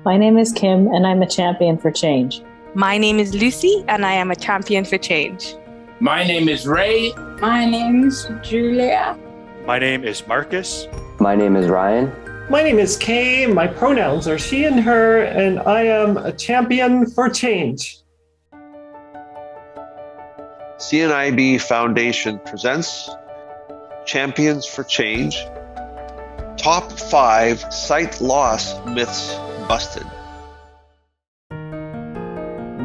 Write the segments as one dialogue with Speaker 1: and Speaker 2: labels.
Speaker 1: My name is Kim, and I'm a champion for change.
Speaker 2: My name is Lucy, and I am a champion for change.
Speaker 3: My name is Ray.
Speaker 4: My name is Julia.
Speaker 5: My name is Marcus.
Speaker 6: My name is Ryan.
Speaker 7: My name is Kay. My pronouns are she and her, and I am a champion for change.
Speaker 8: CNIB Foundation presents Champions for Change, Top 5 Sight Loss Myths Busted.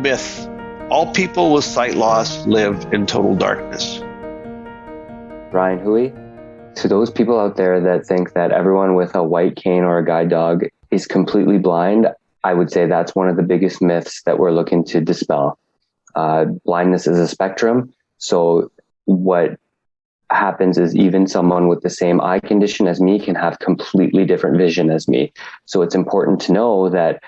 Speaker 8: Myth: all people with sight loss live in total darkness.
Speaker 6: Ryan Hui. To those people out there that think that everyone with a white cane or a guide dog is completely blind, I would say that's one of the biggest myths that we're looking to dispel. Blindness is a spectrum. So what happens is even someone with the same eye condition as me can have completely different vision as me. So it's important to know that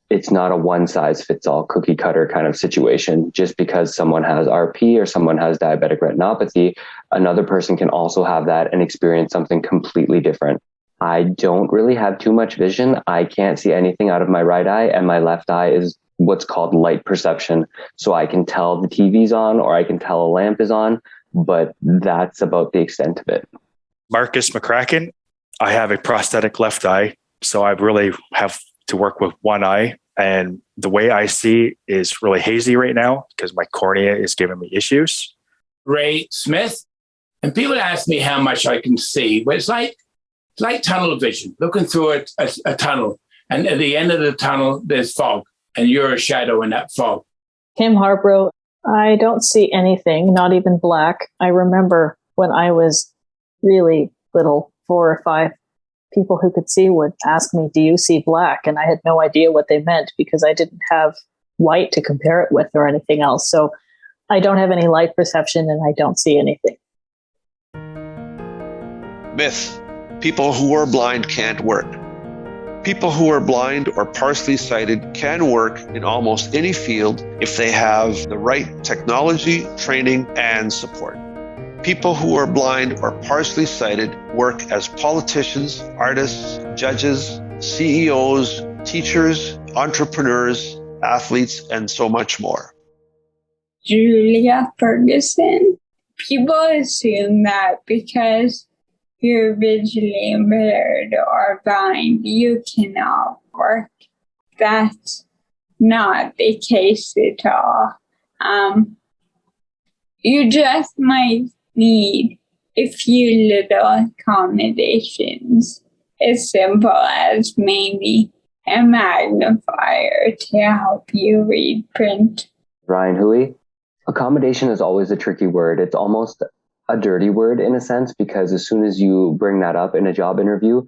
Speaker 6: it's not a one size fits all cookie cutter kind of situation. Just because someone has RP or someone has diabetic retinopathy, another person can also have that and experience something completely different. I don't really have too much vision. I can't see anything out of my right eye, and my left eye is what's called light perception. So I can tell the TV's on or I can tell a lamp is on, but that's about the extent of it.
Speaker 5: Marcus McCracken. I have a prosthetic left eye, so I really have to work with one eye. And the way I see is really hazy right now because my cornea is giving me issues.
Speaker 3: Ray Smith. And people ask me how much I can see. Well, it's like tunnel vision, looking through a tunnel. And at the end of the tunnel, there's fog. And you're a shadow in that fog.
Speaker 1: Kim Harbro. I don't see anything, not even black. I remember when I was really little, 4 or 5 people who could see would ask me, do you see black? And I had no idea what they meant because I didn't have white to compare it with or anything else. So I don't have any light perception and I don't see anything.
Speaker 8: Myth: people who are blind can't work. People who are blind or partially sighted can work in almost any field if they have the right technology, training, and support. People who are blind or partially sighted work as politicians, artists, judges, CEOs, teachers, entrepreneurs, athletes, and so much more.
Speaker 4: Julia Ferguson. People assume that because you're visually impaired or blind, you cannot work. That's not the case at all. You just might need a few little accommodations, as simple as maybe a magnifier to help you read print.
Speaker 6: Ryan Hui. Accommodation is always a tricky word. It's almost a dirty word in a sense, because as soon as you bring that up in a job interview,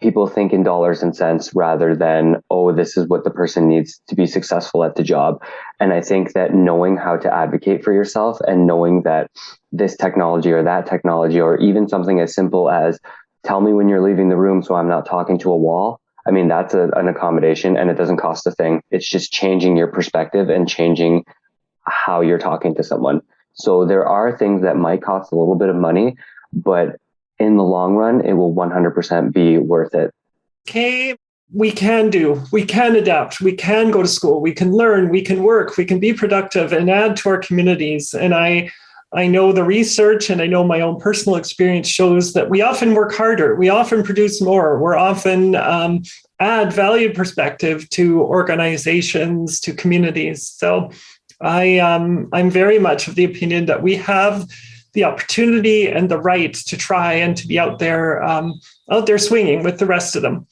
Speaker 6: people think in dollars and cents rather than, oh, this is what the person needs to be successful at the job. And I think that knowing how to advocate for yourself and knowing that this technology or that technology, or even something as simple as tell me when you're leaving the room so I'm not talking to a wall. I mean, that's an accommodation and it doesn't cost a thing. It's just changing your perspective and changing how you're talking to someone. So there are things that might cost a little bit of money, but in the long run, it will 100% be worth it.
Speaker 7: Okay, we can adapt, we can go to school, we can learn, we can work, we can be productive and add to our communities. And I know the research and I know my own personal experience shows that we often work harder, we often produce more, we're often add valued perspective to organizations, to communities. So I'm very much of the opinion that we have the opportunity and the right to try and to be out there swinging with the rest of them.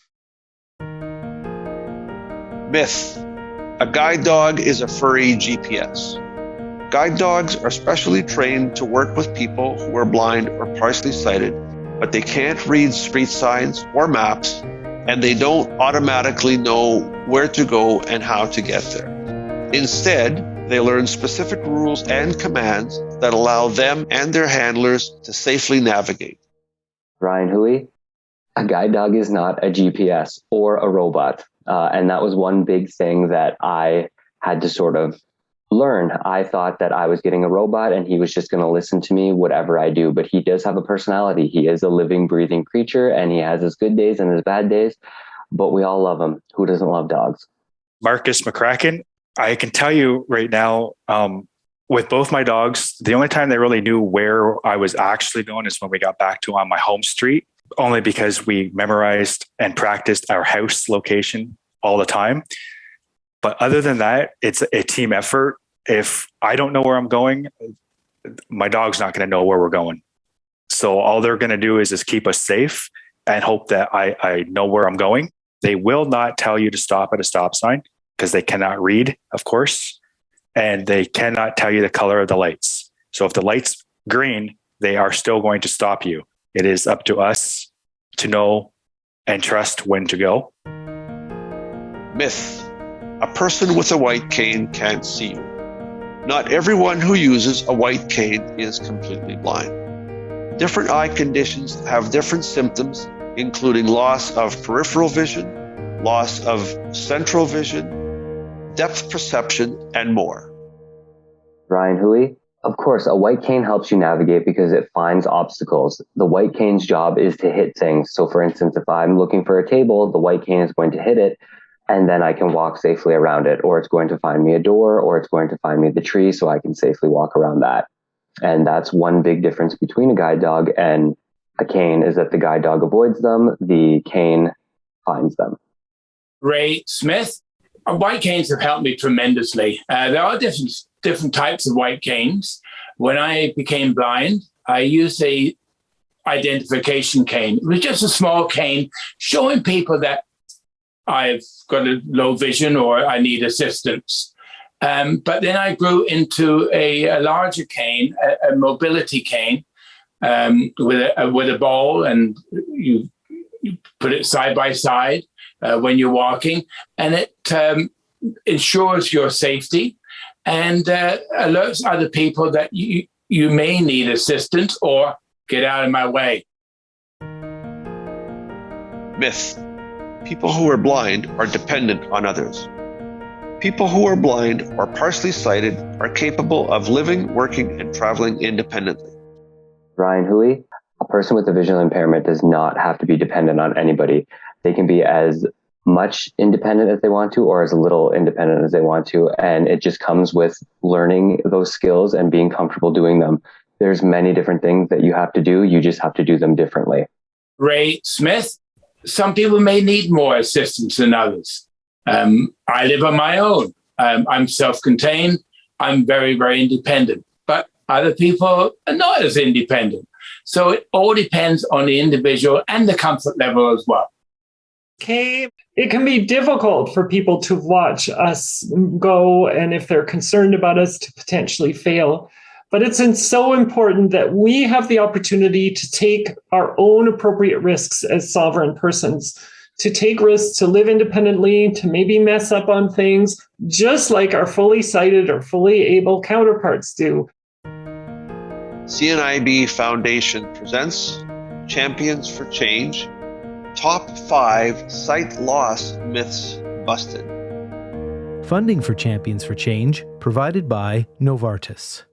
Speaker 8: Myth: a guide dog is a furry GPS. Guide dogs are specially trained to work with people who are blind or partially sighted, but they can't read street signs or maps, and they don't automatically know where to go and how to get there. Instead, they learn specific rules and commands that allow them and their handlers to safely navigate.
Speaker 6: Ryan Hui. A guide dog is not a GPS or a robot. And that was one big thing that I had to sort of learn. I thought that I was getting a robot and he was just going to listen to me, whatever I do. But he does have a personality. He is a living, breathing creature and he has his good days and his bad days. but we all love them. Who doesn't love dogs?
Speaker 5: Marcus McCracken, I can tell you right now, with both my dogs, the only time they really knew where I was actually going is when we got back to on my home street, only because we memorized and practiced our house location all the time. But other than that, it's a team effort. If I don't know where I'm going, my dog's not going to know where we're going. So all they're going to do is just keep us safe and hope that I know where I'm going. They will not tell you to stop at a stop sign because they cannot read, of course, and they cannot tell you the color of the lights. So if the light's green, they are still going to stop you. It is up to us to know and trust when to go.
Speaker 8: Myth. A person with a white cane can't see you. Not everyone who uses a white cane is completely blind. Different eye conditions have different symptoms, including loss of peripheral vision, loss of central vision, depth perception, and more.
Speaker 6: Ryan Hui, of course, a white cane helps you navigate because it finds obstacles. The white cane's job is to hit things. So for instance, if I'm looking for a table, the white cane is going to hit it, and then I can walk safely around it, or it's going to find me a door, or it's going to find me the tree so I can safely walk around that. And that's one big difference between a guide dog and a cane, is that the guide dog avoids them, the cane finds them.
Speaker 3: Ray Smith, white canes have helped me tremendously. There are different types of white canes. When I became blind, I used a identification cane. It was just a small cane showing people that I've got a low vision or I need assistance. But then I grew into a larger cane, a mobility cane, with a ball, and you put it side by side when you're walking, and it ensures your safety and alerts other people that you may need assistance or get out of my way.
Speaker 8: Myth. People who are blind are dependent on others. People who are blind or partially sighted are capable of living, working, and traveling independently.
Speaker 6: Ryan Hui, a person with a visual impairment does not have to be dependent on anybody. They can be as much independent as they want to, or as little independent as they want to. And it just comes with learning those skills and being comfortable doing them. There's many different things that you have to do. You just have to do them differently.
Speaker 3: Ray Smith, some people may need more assistance than others. I live on my own. I'm self-contained. I'm very, very independent. But other people are not as independent. So it all depends on the individual and the comfort level as well.
Speaker 7: Okay. It can be difficult for people to watch us go, and if they're concerned about us, to potentially fail. But it's so important that we have the opportunity to take our own appropriate risks as sovereign persons, to take risks, to live independently, to maybe mess up on things, just like our fully sighted or fully able counterparts do.
Speaker 8: CNIB Foundation presents Champions for Change, Top 5 Sight Loss Myths Busted.
Speaker 9: Funding for Champions for Change provided by Novartis.